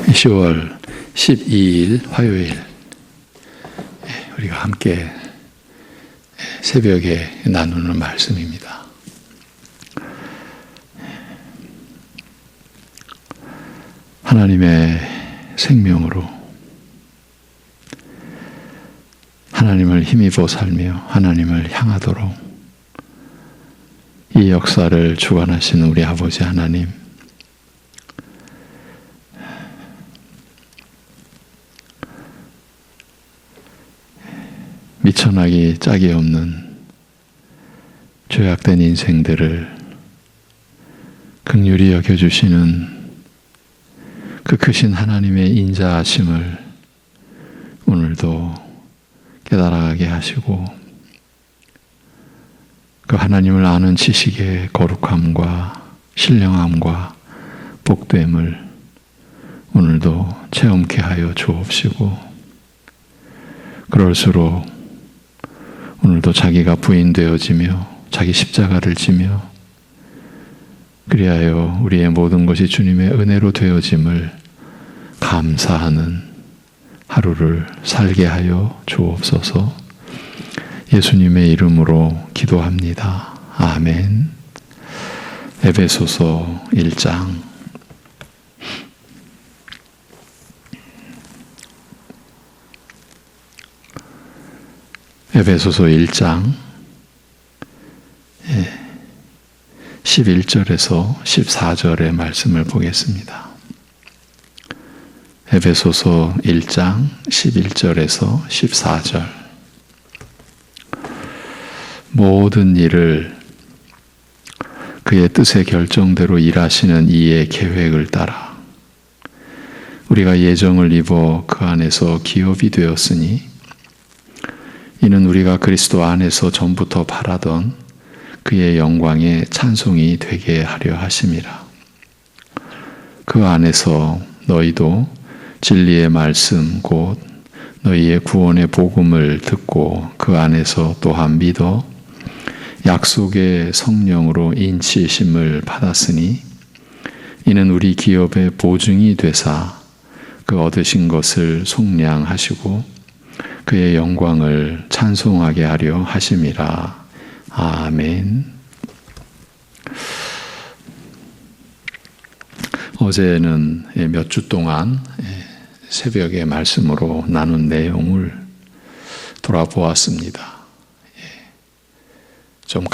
10월 12일 화요일 우리가 함께 새벽에 나누는 말씀입니다. 하나님의 생명으로 하나님을 힘입어 살며 하나님을 향하도록 이 역사를 주관하시는 우리 아버지 하나님, 미천하기 짝이 없는 죄악된 인생들을 긍휼히 여겨주시는 그 크신 하나님의 인자하심을 오늘도 깨달아가게 하시고, 그 하나님을 아는 지식의 거룩함과 신령함과 복됨을 오늘도 체험케 하여 주옵시고, 그럴수록 오늘도 자기가 부인되어지며 자기 십자가를 지며 그리하여 우리의 모든 것이 주님의 은혜로 되어짐을 감사하는 하루를 살게 하여 주옵소서. 예수님의 이름으로 기도합니다. 아멘. 에베소서 1장. 에베소서 1장 11절에서 14절의 말씀을 보겠습니다. 에베소서 1장 11절에서 14절. 모든 일을 그의 뜻의 결정대로 일하시는 이의 계획을 따라 우리가 예정을 입어 그 안에서 기업이 되었으니, 이는 우리가 그리스도 안에서 전부터 바라던 그의 영광의 찬송이 되게 하려 하심이라. 그 안에서 너희도 진리의 말씀 곧 너희의 구원의 복음을 듣고 그 안에서 또한 믿어 약속의 성령으로 인치심을 받았으니, 이는 우리 기업의 보증이 되사 그 얻으신 것을 속량하시고 그의 영광을 찬송하게 하려 하심이라. 아멘. 어제는 몇 주 동안 새벽의 말씀으로 나눈 내용을 돌아보았습니다. 좀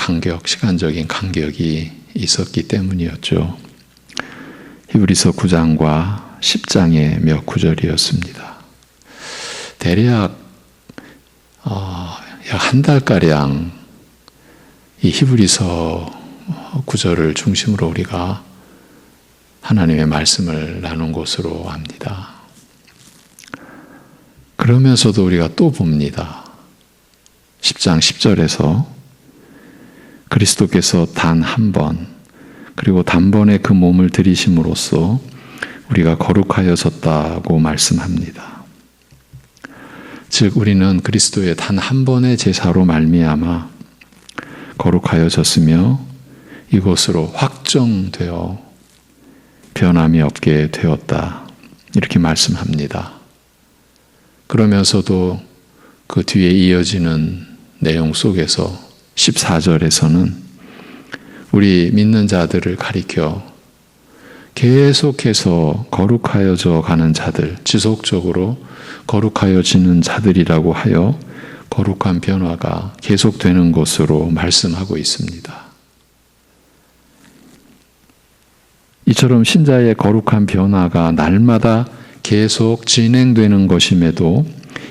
시간적인 간격이 있었기 때문이었죠. 히브리서 9장과 10장의 몇 구절이었습니다. 대략 약 한 달가량 이 히브리서 구절을 중심으로 우리가 하나님의 말씀을 나눈 것으로 압니다. 그러면서도 우리가 또 봅니다. 10장 10절에서 그리스도께서 단 한 번, 그리고 단번에 그 몸을 들이심으로써 우리가 거룩하여졌다고 말씀합니다. 즉 우리는 그리스도의 단 한 번의 제사로 말미암아 거룩하여졌으며 이것으로 확정되어 변함이 없게 되었다, 이렇게 말씀합니다. 그러면서도 그 뒤에 이어지는 내용 속에서 14절에서는 우리 믿는 자들을 가리켜 계속해서 거룩하여져 가는 자들, 지속적으로 거룩하여지는 자들이라고 하여 거룩한 변화가 계속되는 것으로 말씀하고 있습니다. 이처럼 신자의 거룩한 변화가 날마다 계속 진행되는 것임에도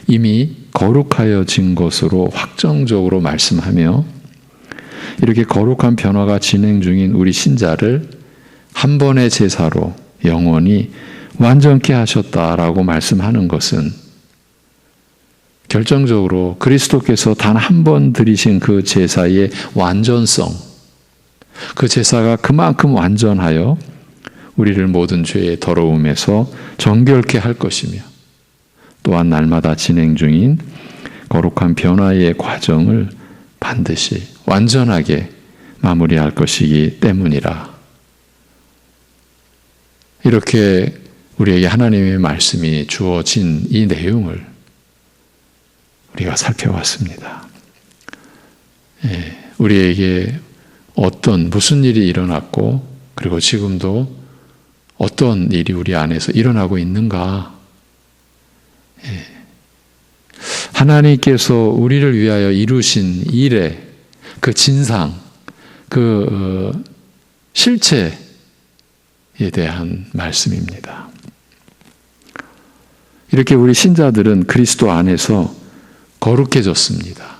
이미 거룩하여진 것으로 확정적으로 말씀하며, 이렇게 거룩한 변화가 진행 중인 우리 신자를 한 번의 제사로 영원히 완전케 하셨다라고 말씀하는 것은 결정적으로 그리스도께서 단 한 번 드리신 그 제사의 완전성, 그 제사가 그만큼 완전하여 우리를 모든 죄의 더러움에서 정결케 할 것이며, 또한 날마다 진행 중인 거룩한 변화의 과정을 반드시 완전하게 마무리할 것이기 때문이라. 이렇게 우리에게 하나님의 말씀이 주어진 이 내용을 우리가 살펴봤습니다. 우리에게 무슨 일이 일어났고, 그리고 지금도 어떤 일이 우리 안에서 일어나고 있는가. 하나님께서 우리를 위하여 이루신 일의 그 진상, 그 실체에 대한 말씀입니다. 이렇게 우리 신자들은 그리스도 안에서 거룩해졌습니다.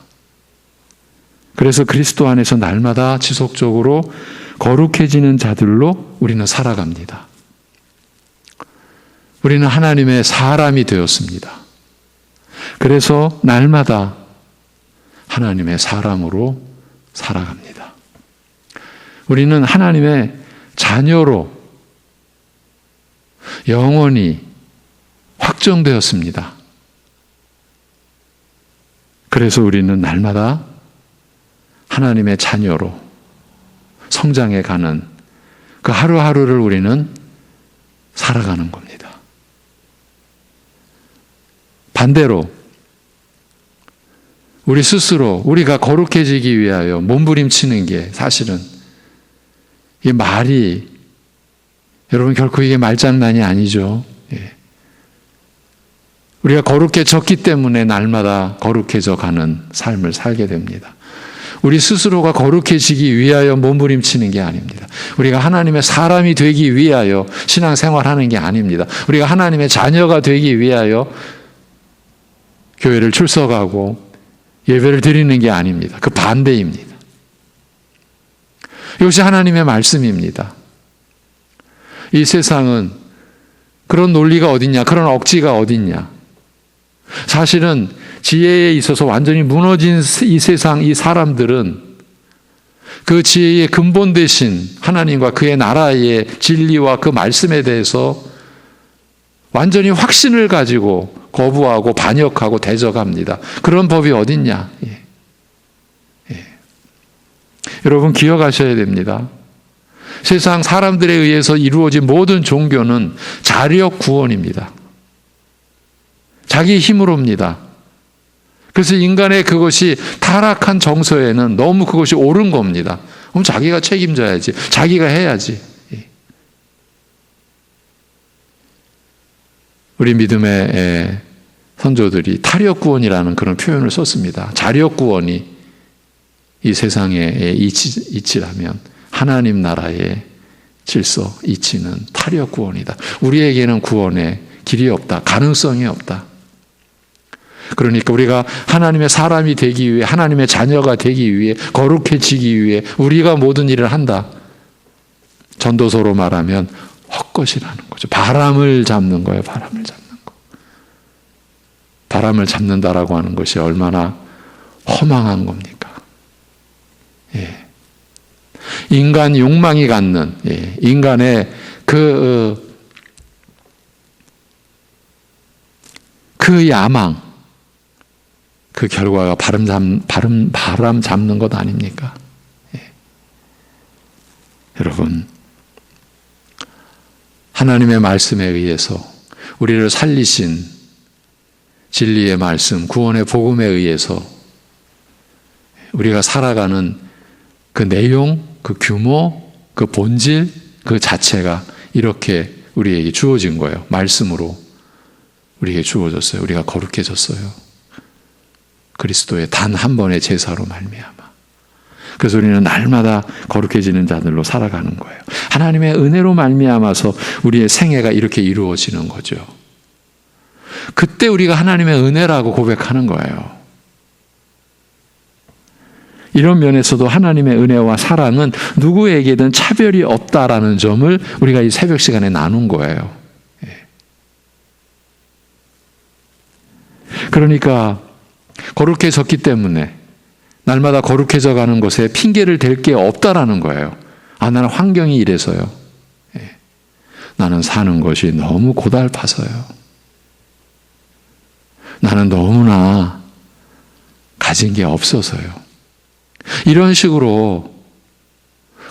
그래서 그리스도 안에서 날마다 지속적으로 거룩해지는 자들로 우리는 살아갑니다. 우리는 하나님의 사람이 되었습니다. 그래서 날마다 하나님의 사람으로 살아갑니다. 우리는 하나님의 자녀로 영원히 확정되었습니다. 그래서 우리는 날마다 하나님의 자녀로 성장해 가는 그 하루하루를 우리는 살아가는 겁니다. 반대로 우리 스스로 우리가 거룩해지기 위하여 몸부림치는 게 사실은 이 말이, 여러분 결코 이게 말장난이 아니죠. 우리가 거룩해졌기 때문에 날마다 거룩해져 가는 삶을 살게 됩니다. 우리 스스로가 거룩해지기 위하여 몸부림치는 게 아닙니다. 우리가 하나님의 사람이 되기 위하여 신앙생활하는 게 아닙니다. 우리가 하나님의 자녀가 되기 위하여 교회를 출석하고 예배를 드리는 게 아닙니다. 그 반대입니다. 이것이 하나님의 말씀입니다. 이 세상은 그런 논리가 어딨냐, 그런 억지가 어딨냐. 사실은 지혜에 있어서 완전히 무너진 이 세상, 이 사람들은 그 지혜의 근본 대신 하나님과 그의 나라의 진리와 그 말씀에 대해서 완전히 확신을 가지고 거부하고 반역하고 대적합니다. 그런 법이 어딨냐. 여러분 기억하셔야 됩니다. 세상 사람들에 의해서 이루어진 모든 종교는 자력 구원입니다. 자기 힘으로입니다. 그래서 인간의 그것이 타락한 정서에는 너무 그것이 옳은 겁니다. 그럼 자기가 책임져야지. 자기가 해야지. 우리 믿음의 선조들이 타력구원이라는 그런 표현을 썼습니다. 자력구원이 이 세상의 이치라면 하나님 나라의 질서, 이치는 타력구원이다. 우리에게는 구원의 길이 없다. 가능성이 없다. 그러니까 우리가 하나님의 사람이 되기 위해, 하나님의 자녀가 되기 위해, 거룩해지기 위해 우리가 모든 일을 한다. 전도서로 말하면 헛것이라는 거죠. 바람을 잡는 거예요. 바람을 잡는 거. 바람을 잡는다라고 하는 것이 얼마나 허망한 겁니까? 인간 욕망이 갖는, 인간의 그 야망, 그 결과가 바람 잡는 것 아닙니까? 여러분, 하나님의 말씀에 의해서 우리를 살리신 진리의 말씀, 구원의 복음에 의해서 우리가 살아가는 그 내용, 그 규모, 그 본질, 그 자체가 이렇게 우리에게 주어진 거예요. 말씀으로 우리에게 주어졌어요. 우리가 거룩해졌어요. 그리스도의 단 한 번의 제사로 말미암아. 그래서 우리는 날마다 거룩해지는 자들로 살아가는 거예요. 하나님의 은혜로 말미암아서 우리의 생애가 이렇게 이루어지는 거죠. 그때 우리가 하나님의 은혜라고 고백하는 거예요. 이런 면에서도 하나님의 은혜와 사랑은 누구에게든 차별이 없다라는 점을 우리가 이 새벽 시간에 나눈 거예요. 그러니까 거룩해졌기 때문에 날마다 거룩해져 가는 것에 핑계를 댈 게 없다라는 거예요. 아, 나는 환경이 이래서요. 나는 사는 것이 너무 고달파서요. 나는 너무나 가진 게 없어서요. 이런 식으로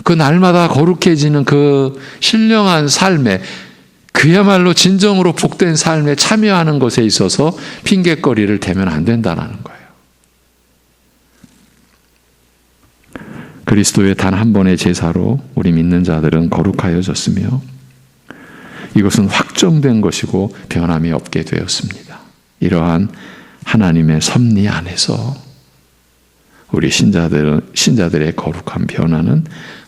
그 날마다 거룩해지는 그 신령한 삶에 그 그야말로 진정으로 복된 삶에 참여하는 것에 있어서 핑계거리를 대면 안 된다는 거예요. 그리스도의 단 한 번의 제사로 우리 믿는 자들은 거룩하여졌으며 이것은 확정된 것이고 변함이 없게 되었습니다. 이러한 하나님의 섭리 안에서 우리 신자들의 거룩한 변화는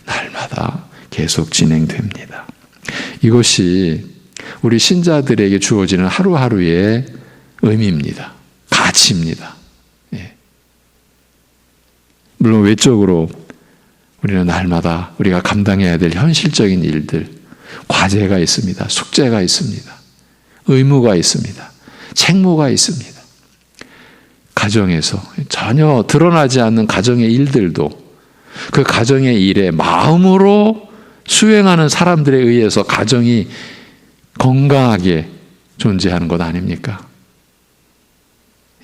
날마다 계속 진행됩니다. 이것이 우리 신자들에게 주어지는 하루하루의 의미입니다. 가치입니다. 예. 물론 외적으로 우리는 날마다 우리가 감당해야 될 현실적인 일들, 과제가 있습니다. 숙제가 있습니다. 의무가 있습니다. 책무가 있습니다. 가정에서 전혀 드러나지 않는 가정의 일들도 그 가정의 일에 마음으로 수행하는 사람들에 의해서 가정이 건강하게 존재하는 것 아닙니까?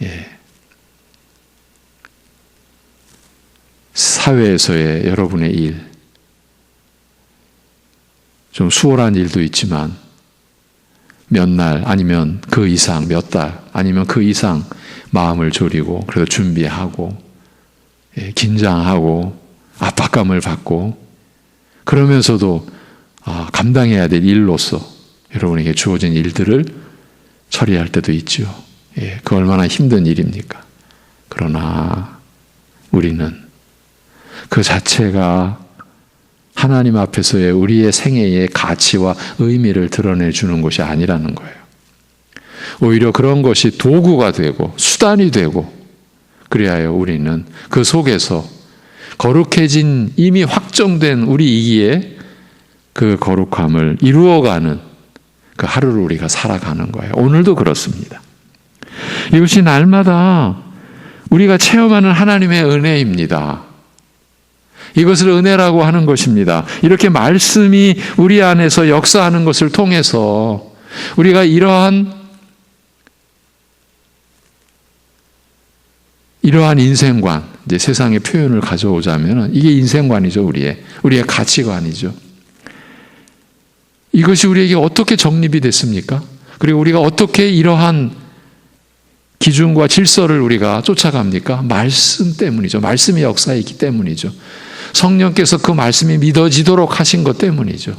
예. 사회에서의 여러분의 일, 좀 수월한 일도 있지만 몇 날 아니면 그 이상, 몇 달 아니면 그 이상 마음을 졸이고 그래서 준비하고 긴장하고 압박감을 받고 그러면서도 감당해야 될 일로서 여러분에게 주어진 일들을 처리할 때도 있죠. 그 얼마나 힘든 일입니까? 그러나 우리는 그 자체가 하나님 앞에서의 우리의 생애의 가치와 의미를 드러내주는 것이 아니라는 거예요. 오히려 그런 것이 도구가 되고 수단이 되고 그리하여 우리는 그 속에서 거룩해진 이미 확정된 우리이기에 그 거룩함을 이루어가는 그 하루를 우리가 살아가는 거예요. 오늘도 그렇습니다. 이것이 날마다 우리가 체험하는 하나님의 은혜입니다. 이것을 은혜라고 하는 것입니다. 이렇게 말씀이 우리 안에서 역사하는 것을 통해서 우리가 이러한 인생관, 이제 세상의 표현을 가져오자면 이게 인생관이죠, 우리의 가치관이죠. 이것이 우리에게 어떻게 정립이 됐습니까? 그리고 우리가 어떻게 이러한 기준과 질서를 우리가 쫓아갑니까? 말씀 때문이죠. 말씀의 역사에 있기 때문이죠. 성령께서 그 말씀이 믿어지도록 하신 것 때문이죠.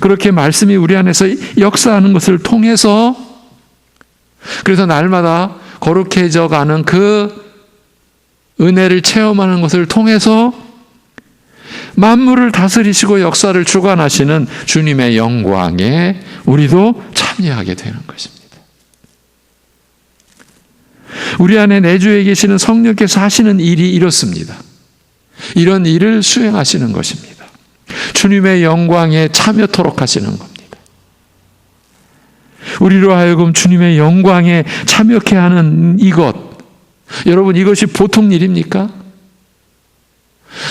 그렇게 말씀이 우리 안에서 역사하는 것을 통해서 그래서 날마다 거룩해져 가는 그 은혜를 체험하는 것을 통해서 만물을 다스리시고 역사를 주관하시는 주님의 영광에 우리도 참여하게 되는 것입니다. 우리 안에 내주에 계시는 성령께서 하시는 일이 이렇습니다. 이런 일을 수행하시는 것입니다. 주님의 영광에 참여토록 하시는 겁니다. 우리로 하여금 주님의 영광에 참여케 하는 이것, 여러분 이것이 보통 일입니까?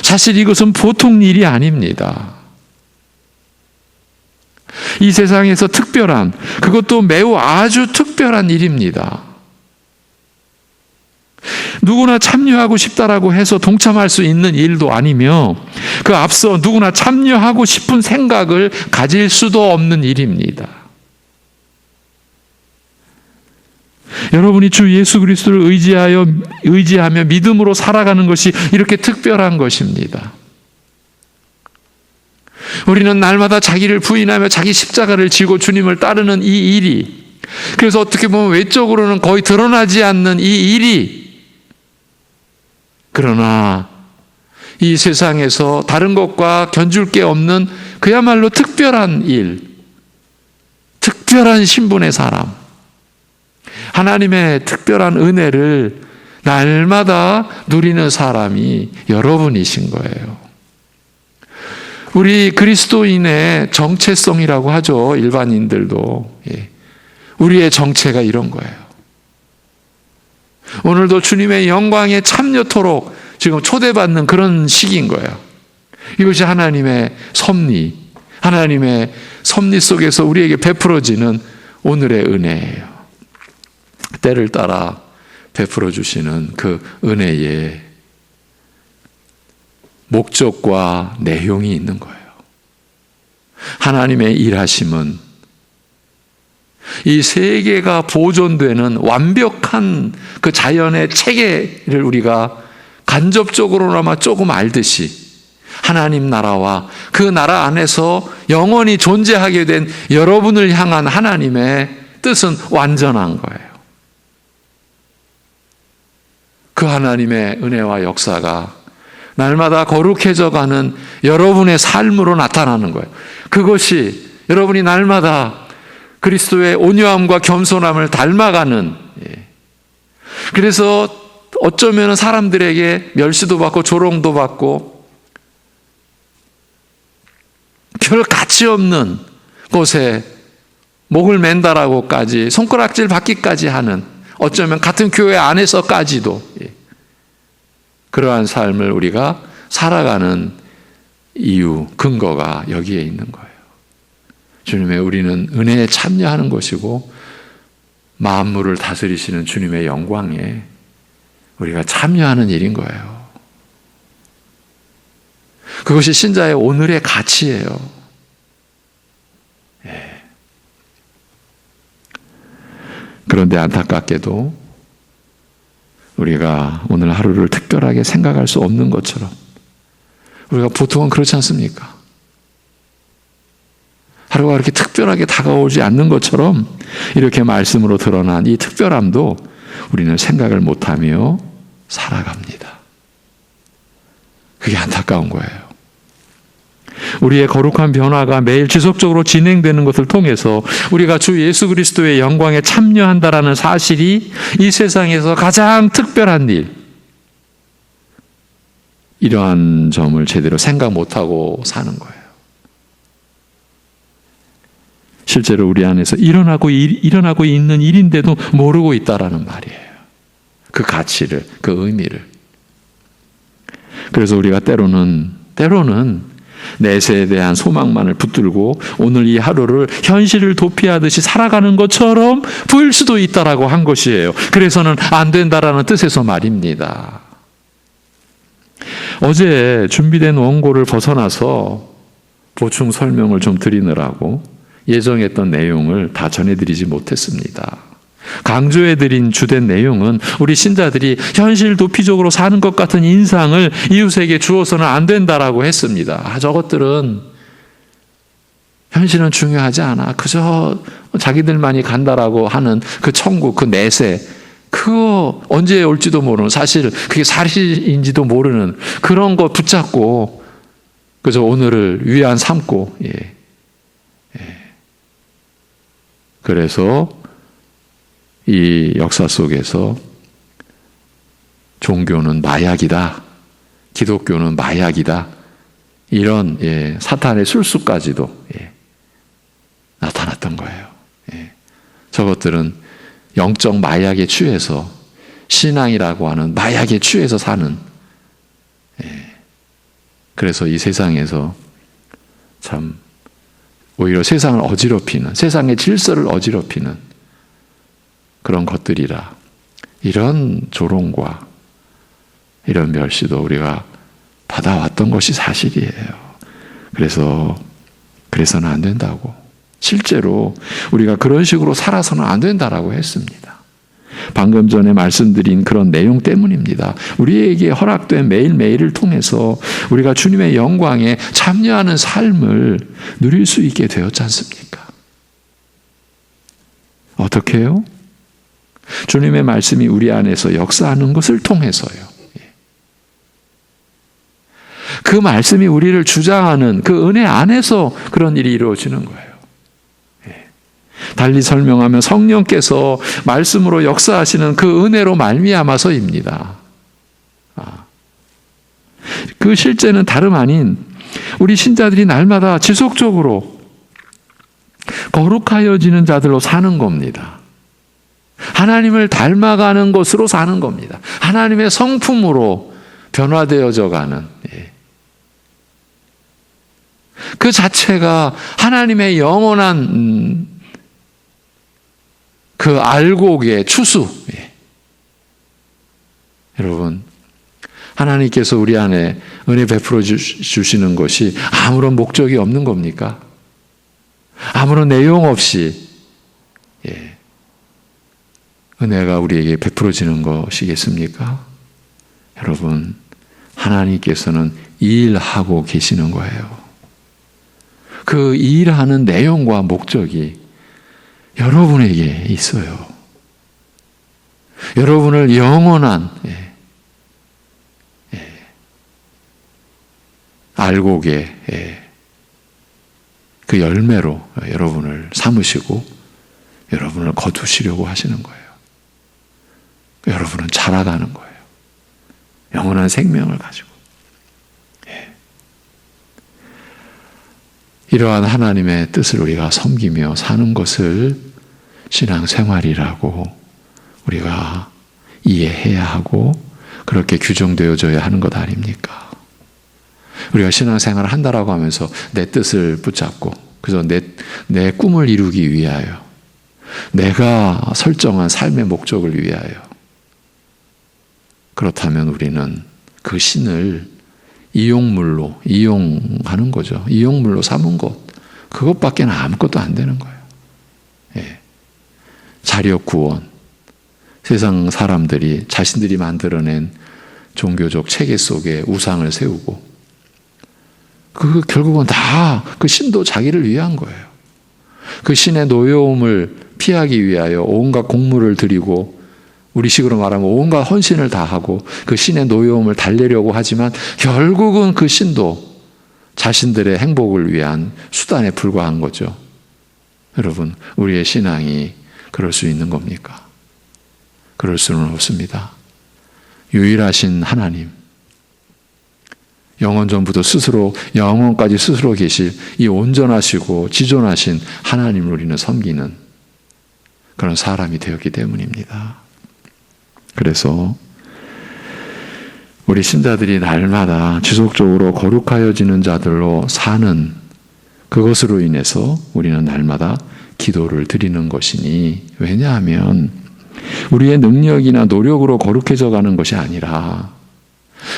사실 이것은 보통 일이 아닙니다. 이 세상에서 특별한, 그것도 매우 아주 특별한 일입니다. 누구나 참여하고 싶다라고 해서 동참할 수 있는 일도 아니며 그 앞서 누구나 참여하고 싶은 생각을 가질 수도 없는 일입니다. 여러분이 주 예수 그리스도를 의지하며 믿음으로 살아가는 것이 이렇게 특별한 것입니다. 우리는 날마다 자기를 부인하며 자기 십자가를 지고 주님을 따르는 이 일이, 그래서 어떻게 보면 외적으로는 거의 드러나지 않는 이 일이, 그러나 이 세상에서 다른 것과 견줄 게 없는 그야말로 특별한 일, 특별한 신분의 사람, 하나님의 특별한 은혜를 날마다 누리는 사람이 여러분이신 거예요. 우리 그리스도인의 정체성이라고 하죠. 일반인들도. 우리의 정체가 이런 거예요. 오늘도 주님의 영광에 참여토록 지금 초대받는 그런 시기인 거예요. 이것이 하나님의 섭리, 하나님의 섭리 속에서 우리에게 베풀어지는 오늘의 은혜예요. 때를 따라 베풀어 주시는 그 은혜에 목적과 내용이 있는 거예요. 하나님의 일하심은 이 세계가 보존되는 완벽한 그 자연의 체계를 우리가 간접적으로나마 조금 알듯이 하나님 나라와 그 나라 안에서 영원히 존재하게 된 여러분을 향한 하나님의 뜻은 완전한 거예요. 그 하나님의 은혜와 역사가 날마다 거룩해져 가는 여러분의 삶으로 나타나는 거예요. 그것이 여러분이 날마다 그리스도의 온유함과 겸손함을 닮아가는, 그래서 어쩌면 사람들에게 멸시도 받고 조롱도 받고 별 가치 없는 곳에 목을 맨다라고까지 손가락질 받기까지 하는, 어쩌면 같은 교회 안에서까지도 그러한 삶을 우리가 살아가는 이유, 근거가 여기에 있는 거예요. 주님의 우리는 은혜에 참여하는 것이고 만물을 다스리시는 주님의 영광에 우리가 참여하는 일인 거예요. 그것이 신자의 오늘의 가치예요. 그런데 안타깝게도 우리가 오늘 하루를 특별하게 생각할 수 없는 것처럼, 우리가 보통은 그렇지 않습니까? 하루가 그렇게 특별하게 다가오지 않는 것처럼 이렇게 말씀으로 드러난 이 특별함도 우리는 생각을 못하며 살아갑니다. 그게 안타까운 거예요. 우리의 거룩한 변화가 매일 지속적으로 진행되는 것을 통해서 우리가 주 예수 그리스도의 영광에 참여한다라는 사실이 이 세상에서 가장 특별한 일, 이러한 점을 제대로 생각 못하고 사는 거예요. 실제로 우리 안에서 일어나고 있는 일인데도 모르고 있다라는 말이에요. 그 가치를, 그 의미를. 그래서 우리가 때로는 내세에 대한 소망만을 붙들고 오늘 이 하루를 현실을 도피하듯이 살아가는 것처럼 보일 수도 있다라고 한 것이에요. 그래서는 안 된다라는 뜻에서 말입니다. 어제 준비된 원고를 벗어나서 보충 설명을 좀 드리느라고 예정했던 내용을 다 전해드리지 못했습니다. 강조해드린 주된 내용은 우리 신자들이 현실 도피적으로 사는 것 같은 인상을 이웃에게 주어서는 안 된다라고 했습니다. 저것들은 현실은 중요하지 않아. 그저 자기들만이 간다라고 하는 그 천국, 그 내세, 그거 언제 올지도 모르는, 사실 그게 사실인지도 모르는 그런 거 붙잡고 그저 오늘을 위안 삼고, 그래서 이 역사 속에서 종교는 마약이다, 기독교는 마약이다, 이런 사탄의 술수까지도 나타났던 거예요. 저것들은 영적 마약에 취해서, 신앙이라고 하는 마약에 취해서 사는, 그래서 이 세상에서 참 오히려 세상을 어지럽히는, 세상의 질서를 어지럽히는 그런 것들이라, 이런 조롱과 이런 멸시도 우리가 받아왔던 것이 사실이에요. 그래서는 안 된다고, 실제로 우리가 그런 식으로 살아서는 안 된다라고 했습니다. 방금 전에 말씀드린 그런 내용 때문입니다. 우리에게 허락된 매일매일을 통해서 우리가 주님의 영광에 참여하는 삶을 누릴 수 있게 되었지 않습니까? 어떻게 해요? 주님의 말씀이 우리 안에서 역사하는 것을 통해서요. 그 말씀이 우리를 주장하는 그 은혜 안에서 그런 일이 이루어지는 거예요. 달리 설명하면 성령께서 말씀으로 역사하시는 그 은혜로 말미암아서입니다. 그 실제는 다름 아닌 우리 신자들이 날마다 지속적으로 거룩하여지는 자들로 사는 겁니다. 하나님을 닮아가는 것으로 사는 겁니다. 하나님의 성품으로 변화되어져 가는, 그 자체가 하나님의 영원한 그 알곡의 추수. 여러분, 하나님께서 우리 안에 은혜 베풀어 주시는 것이 아무런 목적이 없는 겁니까? 아무런 내용 없이 은혜가 우리에게 베풀어지는 것이겠습니까? 여러분, 하나님께서는 일하고 계시는 거예요. 그 일하는 내용과 목적이 여러분에게 있어요. 여러분을 영원한 알곡의 그 열매로 여러분을 삼으시고 여러분을 거두시려고 하시는 거예요. 여러분은 자라가는 거예요. 영원한 생명을 가지고. 이러한 하나님의 뜻을 우리가 섬기며 사는 것을 신앙생활이라고 우리가 이해해야 하고 그렇게 규정되어져야 하는 것 아닙니까? 우리가 신앙생활을 한다라고 하면서 내 뜻을 붙잡고 그래서 내 꿈을 이루기 위하여 내가 설정한 삶의 목적을 위하여 그렇다면 우리는 그 신을 이용물로 이용하는 거죠. 이용물로 삼은 것 그것밖에 아무것도 안 되는 거예요. 자력 구원 세상 사람들이 자신들이 만들어낸 종교적 체계 속에 우상을 세우고 그 결국은 다 그 신도 자기를 위한 거예요. 그 신의 노여움을 피하기 위하여 온갖 공물을 드리고 우리 식으로 말하면 온갖 헌신을 다 하고 그 신의 노여움을 달래려고 하지만 결국은 그 신도 자신들의 행복을 위한 수단에 불과한 거죠. 여러분, 우리의 신앙이 그럴 수 있는 겁니까? 그럴 수는 없습니다. 유일하신 하나님, 영원 전부터 스스로 영원까지 스스로 계실 이 온전하시고 지존하신 하나님을 우리는 섬기는 그런 사람이 되었기 때문입니다. 그래서 우리 신자들이 날마다 지속적으로 거룩하여지는 자들로 사는 그것으로 인해서 우리는 날마다 기도를 드리는 것이니 왜냐하면 우리의 능력이나 노력으로 거룩해져 가는 것이 아니라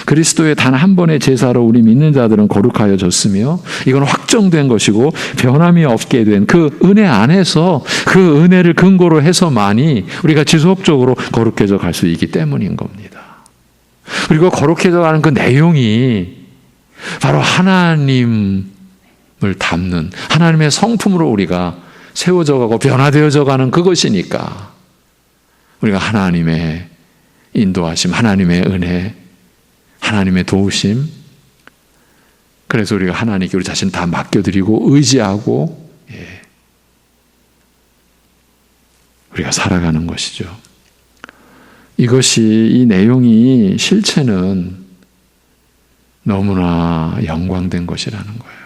그리스도의 단 한 번의 제사로 우리 믿는 자들은 거룩하여졌으며 이건 확정된 것이고 변함이 없게 된 그 은혜 안에서 그 은혜를 근거로 해서만이 우리가 지속적으로 거룩해져 갈 수 있기 때문인 겁니다. 그리고 거룩해져 가는 그 내용이 바로 하나님을 담는 하나님의 성품으로 우리가 세워져 가고 변화되어져 가는 그것이니까 우리가 하나님의 인도하심, 하나님의 은혜, 하나님의 도우심, 그래서 우리가 하나님께 우리 자신을 다 맡겨드리고 의지하고 우리가 살아가는 것이죠. 이것이 이 내용이 실체는 너무나 영광된 것이라는 거예요.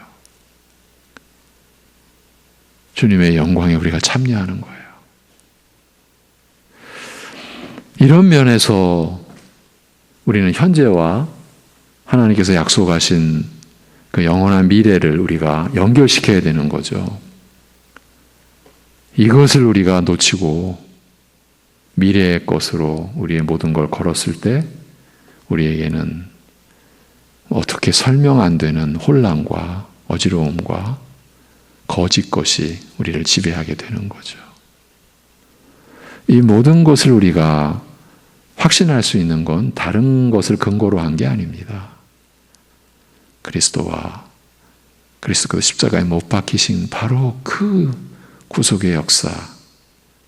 주님의 영광에 우리가 참여하는 거예요. 이런 면에서 우리는 현재와 하나님께서 약속하신 그 영원한 미래를 우리가 연결시켜야 되는 거죠. 이것을 우리가 놓치고 미래의 것으로 우리의 모든 걸 걸었을 때 우리에게는 어떻게 설명 안 되는 혼란과 어지러움과 거짓 것이 우리를 지배하게 되는 거죠. 이 모든 것을 우리가 확신할 수 있는 건 다른 것을 근거로 한 게 아닙니다. 그리스도와 그리스도 십자가에 못 박히신 바로 그 구속의 역사,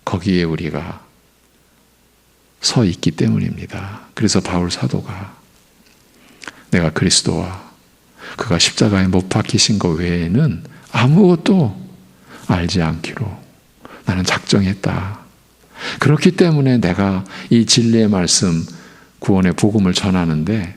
거기에 우리가 서 있기 때문입니다. 그래서 바울 사도가 내가 그리스도와 그가 십자가에 못 박히신 것 외에는 아무것도 알지 않기로 나는 작정했다. 그렇기 때문에 내가 이 진리의 말씀, 구원의 복음을 전하는데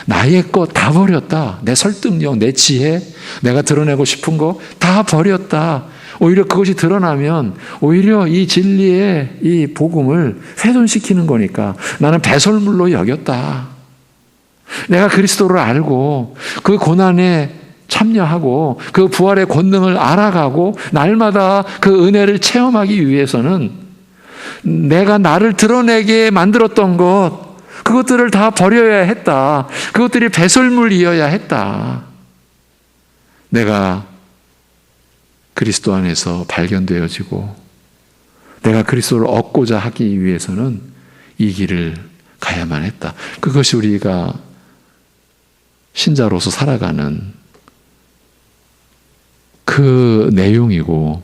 나의 것 다 버렸다. 내 설득력, 내 지혜, 내가 드러내고 싶은 거 다 버렸다. 오히려 그것이 드러나면 오히려 이 진리의 이 복음을 훼손시키는 거니까 나는 배설물로 여겼다. 내가 그리스도를 알고 그 고난에 참여하고 그 부활의 권능을 알아가고 날마다 그 은혜를 체험하기 위해서는 내가 나를 드러내게 만들었던 것, 그것들을 다 버려야 했다. 그것들이 배설물이어야 했다. 내가 그리스도 안에서 발견되어지고 내가 그리스도를 얻고자 하기 위해서는 이 길을 가야만 했다. 그것이 우리가 신자로서 살아가는 그 내용이고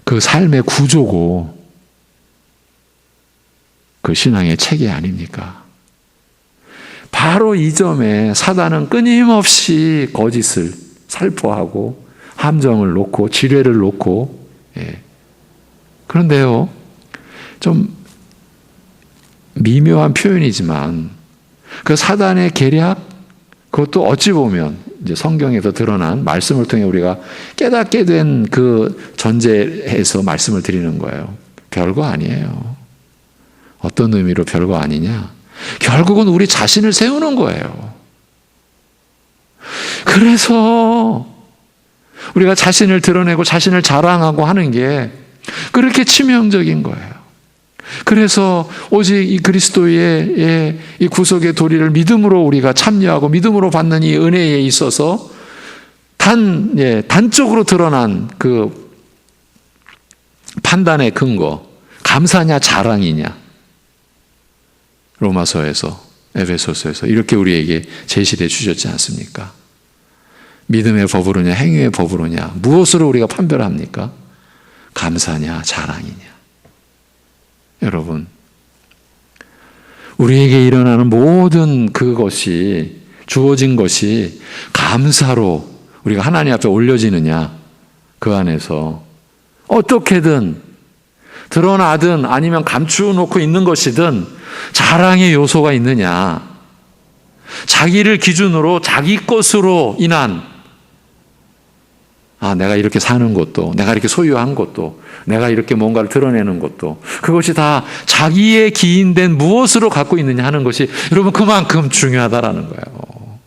그 삶의 구조고 그 신앙의 체계 아닙니까? 바로 이 점에 사단은 끊임없이 거짓을 살포하고 함정을 놓고 지뢰를 놓고 그런데요, 좀 미묘한 표현이지만 그 사단의 계략, 그것도 어찌 보면 이제 성경에서 드러난 말씀을 통해 우리가 깨닫게 된 그 전제에서 말씀을 드리는 거예요. 별거 아니에요. 어떤 의미로 별거 아니냐? 결국은 우리 자신을 세우는 거예요. 그래서 우리가 자신을 드러내고 자신을 자랑하고 하는 게 그렇게 치명적인 거예요. 그래서 오직 이 그리스도의 이 구속의 도리를 믿음으로 우리가 참여하고 믿음으로 받는 이 은혜에 있어서 단적으로 드러난 그 판단의 근거, 감사냐 자랑이냐, 로마서에서 에베소서에서 이렇게 우리에게 제시해 주셨지 않습니까? 믿음의 법으로냐 행위의 법으로냐, 무엇으로 우리가 판별합니까? 감사냐 자랑이냐. 여러분, 우리에게 일어나는 모든 그것이, 주어진 것이 감사로 우리가 하나님 앞에 올려지느냐, 그 안에서 어떻게든 드러나든 아니면 감추어놓고 있는 것이든 자랑의 요소가 있느냐, 자기를 기준으로 자기 것으로 인한, 내가 이렇게 사는 것도, 내가 이렇게 소유한 것도, 내가 이렇게 뭔가를 드러내는 것도, 그것이 다 자기의 기인된 무엇으로 갖고 있느냐 하는 것이 여러분 그만큼 중요하다라는 거예요.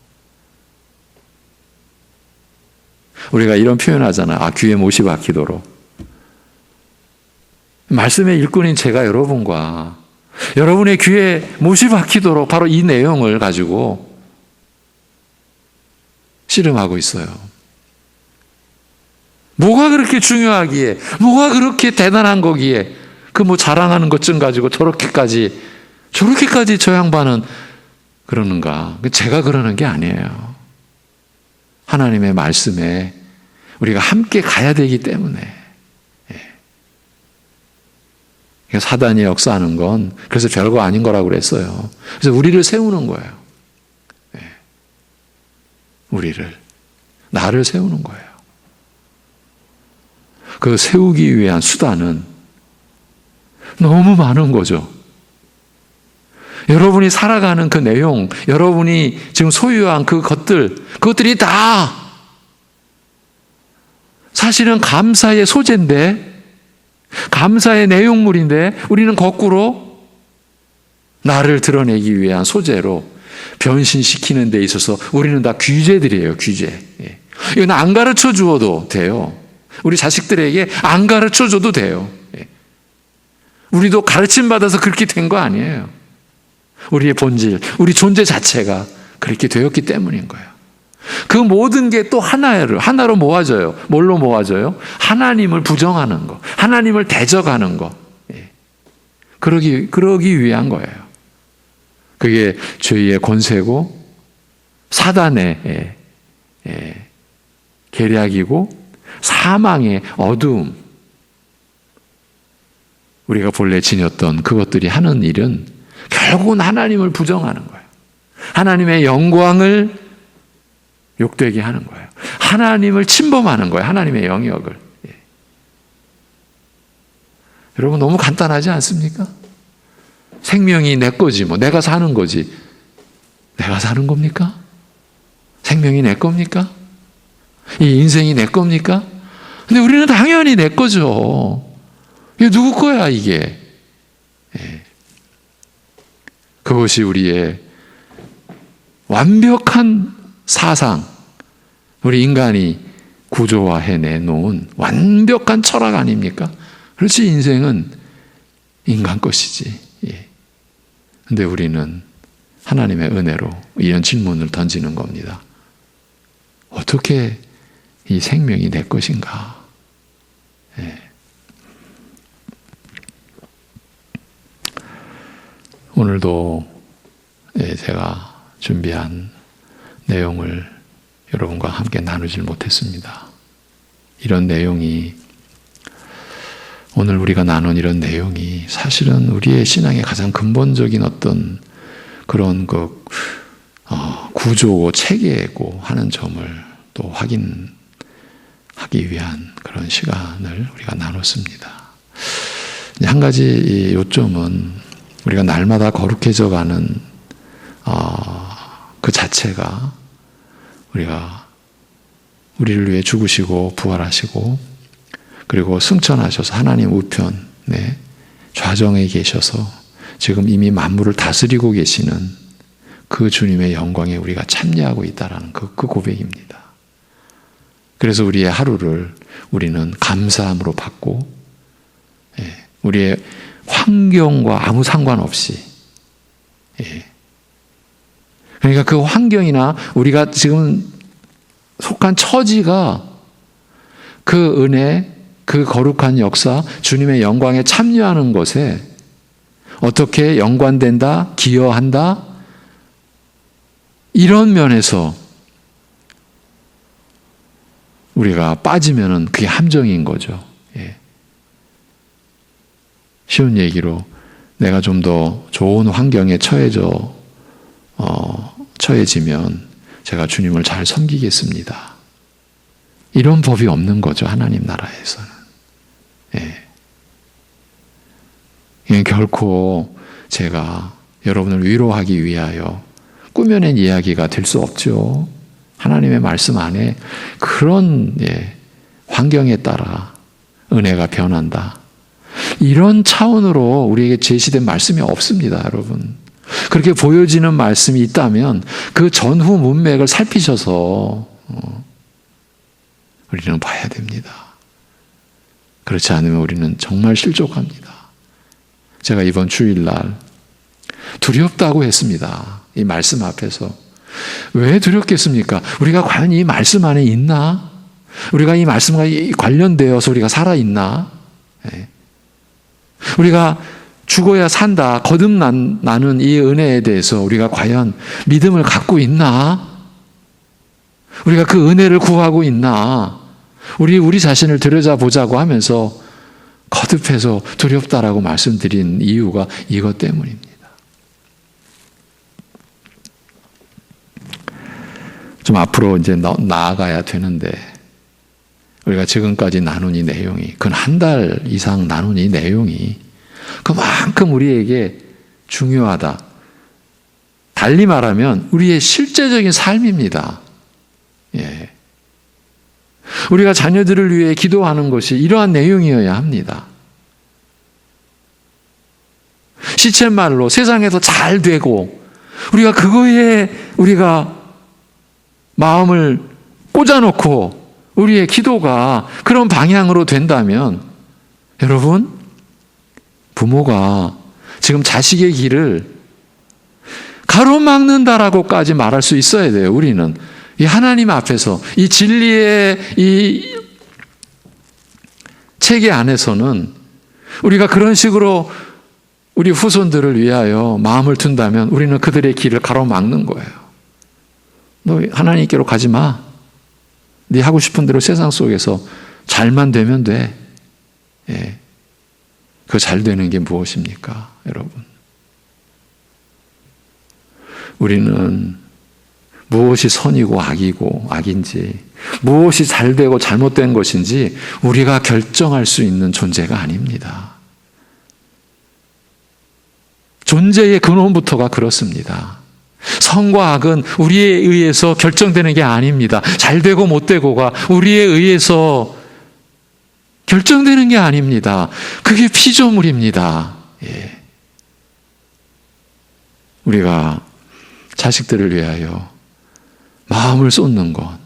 우리가 이런 표현하잖아요. 귀에 못이 박히도록. 말씀의 일꾼인 제가 여러분과 여러분의 귀에 못이 박히도록 바로 이 내용을 가지고 씨름하고 있어요. 뭐가 그렇게 중요하기에, 뭐가 그렇게 대단한 거기에, 그 뭐 자랑하는 것 좀 가지고 저렇게까지 저 양반은 그러는가? 제가 그러는 게 아니에요. 하나님의 말씀에 우리가 함께 가야 되기 때문에. 사단이 역사하는 건 그래서 별거 아닌 거라고 그랬어요. 그래서 우리를 세우는 거예요. 나를 세우는 거예요. 그 세우기 위한 수단은 너무 많은 거죠. 여러분이 살아가는 그 내용, 여러분이 지금 소유한 그것들이 다 사실은 감사의 소재인데, 감사의 내용물인데, 우리는 거꾸로 나를 드러내기 위한 소재로 변신시키는 데 있어서 우리는 다 귀재들이에요, 귀재. 이건 안 가르쳐 주어도 돼요. 우리 자식들에게 안 가르쳐 줘도 돼요. 우리도 가르침 받아서 그렇게 된 거 아니에요. 우리의 본질, 우리 존재 자체가 그렇게 되었기 때문인 거예요. 그 모든 게 또 하나로 모아져요. 뭘로 모아져요? 하나님을 부정하는 거, 하나님을 대적하는 거. 그러기 위한 거예요. 그게 죄의 권세고 사단의 계략이고 사망의 어두움. 우리가 본래 지녔던 그것들이 하는 일은 결국은 하나님을 부정하는 거예요. 하나님의 영광을 욕되게 하는 거예요. 하나님을 침범하는 거예요. 하나님의 영역을. 여러분, 너무 간단하지 않습니까? 생명이 내 거지, 내가 사는 거지. 내가 사는 겁니까? 생명이 내 겁니까? 이 인생이 내 겁니까? 근데 우리는 당연히 내 거죠. 이게 누구 거야, 이게? 그것이 우리의 완벽한 사상, 우리 인간이 구조화해 내놓은 완벽한 철학 아닙니까? 그렇지, 인생은 인간 것이지. 근데 우리는 하나님의 은혜로 이런 질문을 던지는 겁니다. 어떻게 이 생명이 내 것인가? 오늘도 제가 준비한 내용을 여러분과 함께 나누질 못했습니다. 이런 내용이, 오늘 우리가 나눈 이런 내용이 사실은 우리의 신앙의 가장 근본적인 어떤 그런 구조고 체계고 하는 점을 또 확인하기 위한 그런 시간을 우리가 나눴습니다. 한 가지 요점은 우리가 날마다 거룩해져 가는 그 자체가 우리를 위해 죽으시고 부활하시고 그리고 승천하셔서 하나님 우편에 좌정에 계셔서 지금 이미 만물을 다스리고 계시는 그 주님의 영광에 우리가 참여하고 있다는 그 고백입니다. 그래서 우리의 하루를 우리는 감사함으로 받고, 우리의 환경과 아무 상관없이, 그러니까 그 환경이나 우리가 지금 속한 처지가 그 은혜, 그 거룩한 역사, 주님의 영광에 참여하는 것에 어떻게 연관된다, 기여한다, 이런 면에서 우리가 빠지면은 그게 함정인 거죠. 쉬운 얘기로 내가 좀 더 좋은 환경에 처해지면 제가 주님을 잘 섬기겠습니다. 이런 법이 없는 거죠, 하나님 나라에서는. 결코 제가 여러분을 위로하기 위하여 꾸며낸 이야기가 될 수 없죠. 하나님의 말씀 안에 그런 환경에 따라 은혜가 변한다. 이런 차원으로 우리에게 제시된 말씀이 없습니다, 여러분. 그렇게 보여지는 말씀이 있다면 그 전후 문맥을 살피셔서 우리는 봐야 됩니다. 그렇지 않으면 우리는 정말 실족합니다. 제가 이번 주일날 두렵다고 했습니다. 이 말씀 앞에서. 왜 두렵겠습니까? 우리가 과연 이 말씀 안에 있나? 우리가 이 말씀과 관련되어서 우리가 살아있나? 우리가 죽어야 산다, 거듭나는 이 은혜에 대해서 우리가 과연 믿음을 갖고 있나? 우리가 그 은혜를 구하고 있나? 우리 자신을 들여다보자고 하면서 거듭해서 두렵다라고 말씀드린 이유가 이것 때문입니다. 좀 앞으로 이제 나아가야 되는데, 우리가 지금까지 나눈 이 내용이, 그 한 달 이상 나눈 이 내용이 그만큼 우리에게 중요하다. 달리 말하면 우리의 실제적인 삶입니다. 우리가 자녀들을 위해 기도하는 것이 이러한 내용이어야 합니다. 시쳇말로 세상에서 잘 되고 우리가 그거에 우리가 마음을 꽂아놓고 우리의 기도가 그런 방향으로 된다면, 여러분, 부모가 지금 자식의 길을 가로막는다라고까지 말할 수 있어야 돼요. 우리는 이 하나님 앞에서 이 진리의 이 체계 안에서는 우리가 그런 식으로 우리 후손들을 위하여 마음을 둔다면 우리는 그들의 길을 가로막는 거예요. 너 하나님께로 가지 마. 네 하고 싶은 대로 세상 속에서 잘만 되면 돼. 그 잘 되는 게 무엇입니까, 여러분? 우리는 무엇이 선이고 악인지, 무엇이 잘되고 잘못된 것인지 우리가 결정할 수 있는 존재가 아닙니다. 존재의 근원부터가 그렇습니다. 선과 악은 우리에 의해서 결정되는 게 아닙니다. 잘되고 못되고가 우리에 의해서 결정되는 게 아닙니다. 그게 피조물입니다. 우리가 자식들을 위하여 마음을 쏟는 것,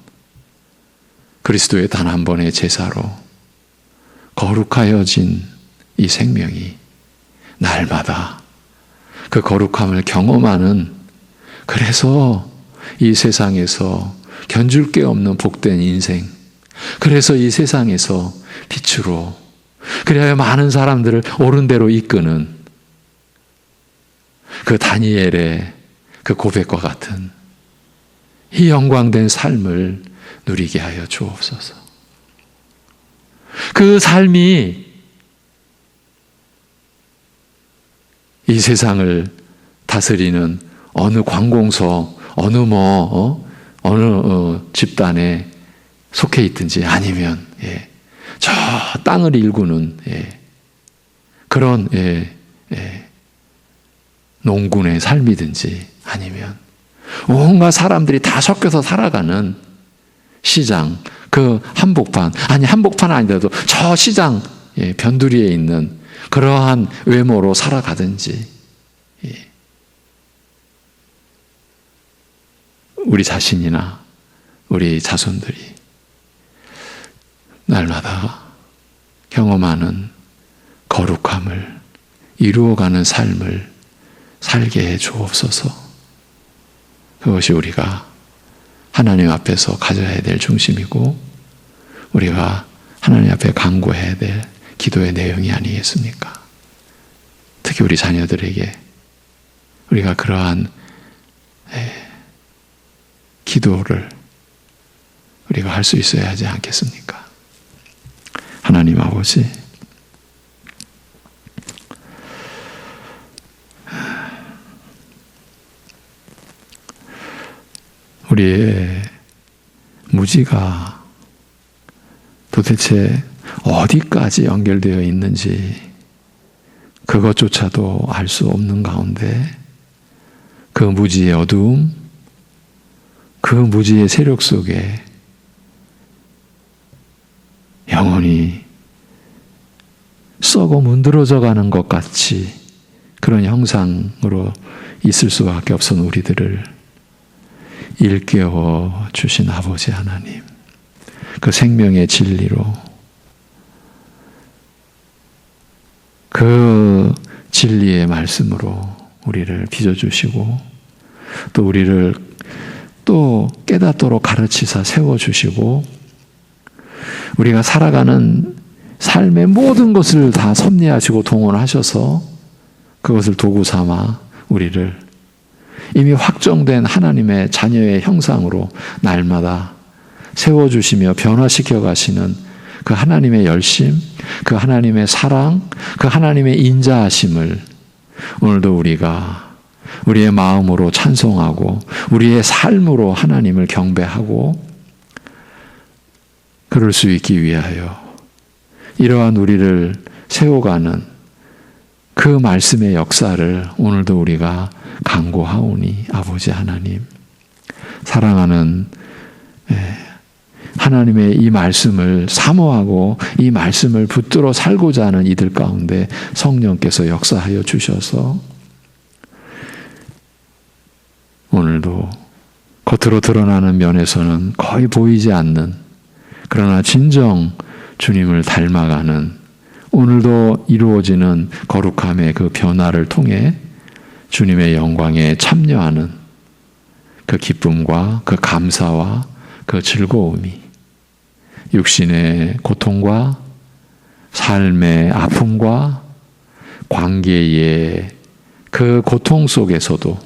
그리스도의 단 한 번의 제사로 거룩하여진 이 생명이 날마다 그 거룩함을 경험하는, 그래서 이 세상에서 견줄 게 없는 복된 인생, 그래서 이 세상에서 빛으로, 그래야 많은 사람들을 옳은 대로 이끄는, 그 다니엘의 그 고백과 같은 이 영광된 삶을 누리게 하여 주옵소서. 그 삶이 이 세상을 다스리는 어느 관공서, 어느 집단에 속해 있든지 아니면 저 땅을 일구는 그런 농군의 삶이든지 아니면 온갖 사람들이 다 섞여서 살아가는 시장, 그 한복판, 아니 한복판 아니더라도 저 시장 변두리에 있는 그러한 외모로 살아가든지 우리 자신이나 우리 자손들이 날마다 경험하는 거룩함을 이루어가는 삶을 살게 해 주옵소서. 그것이 우리가 하나님 앞에서 가져야 될 중심이고 우리가 하나님 앞에 간구해야 될 기도의 내용이 아니겠습니까? 특히 우리 자녀들에게 우리가 그러한 기도를 우리가 할 수 있어야 하지 않겠습니까? 하나님 아버지, 우리의 무지가 도대체 어디까지 연결되어 있는지 그것조차도 알 수 없는 가운데 그 무지의 어두움, 그 무지의 세력 속에 영혼이 썩어 문드러져 가는 것 같이 그런 형상으로 있을 수밖에 없는 우리들을 일깨워 주신 아버지 하나님, 그 생명의 진리로 그 진리의 말씀으로 우리를 빚어주시고 또 우리를 또 깨닫도록 가르치사 세워주시고 우리가 살아가는 삶의 모든 것을 다 섭리하시고 동원하셔서 그것을 도구 삼아 우리를 이미 확정된 하나님의 자녀의 형상으로 날마다 세워주시며 변화시켜 가시는 그 하나님의 열심, 그 하나님의 사랑, 그 하나님의 인자하심을 오늘도 우리가 우리의 마음으로 찬송하고 우리의 삶으로 하나님을 경배하고 그럴 수 있기 위하여 이러한 우리를 세워가는 그 말씀의 역사를 오늘도 우리가 간구하오니 아버지 하나님, 사랑하는 하나님의 이 말씀을 사모하고 이 말씀을 붙들어 살고자 하는 이들 가운데 성령께서 역사하여 주셔서 오늘도 겉으로 드러나는 면에서는 거의 보이지 않는 그러나 진정 주님을 닮아가는 오늘도 이루어지는 거룩함의 그 변화를 통해 주님의 영광에 참여하는 그 기쁨과 그 감사와 그 즐거움이 육신의 고통과 삶의 아픔과 관계의 그 고통 속에서도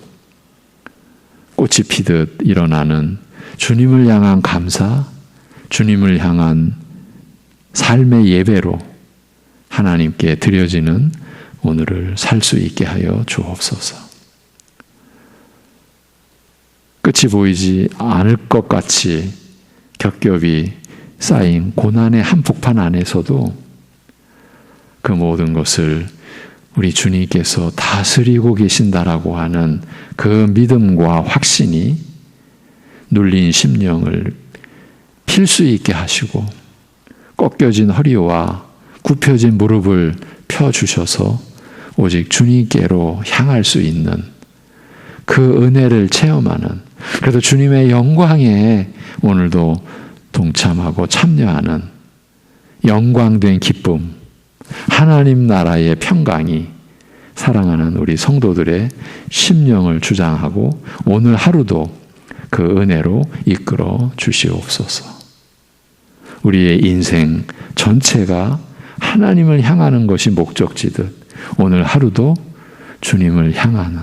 꽃이 피듯 일어나는 주님을 향한 감사, 주님을 향한 삶의 예배로 하나님께 드려지는 오늘을 살 수 있게 하여 주옵소서. 끝이 보이지 않을 것 같이 겹겹이 쌓인 고난의 한복판 안에서도 그 모든 것을 우리 주님께서 다스리고 계신다라고 하는 그 믿음과 확신이 눌린 심령을 필 수 있게 하시고 꺾여진 허리와 굽혀진 무릎을 펴주셔서 오직 주님께로 향할 수 있는 그 은혜를 체험하는, 그래도 주님의 영광에 오늘도 동참하고 참여하는 영광된 기쁨, 하나님 나라의 평강이 사랑하는 우리 성도들의 심령을 주장하고 오늘 하루도 그 은혜로 이끌어 주시옵소서. 우리의 인생 전체가 하나님을 향하는 것이 목적지듯 오늘 하루도 주님을 향하는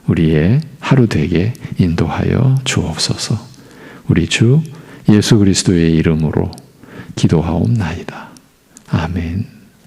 우리의 하루 되게 인도하여 주옵소서. 우리 주 예수 그리스도의 이름으로 기도하옵나이다. 아멘.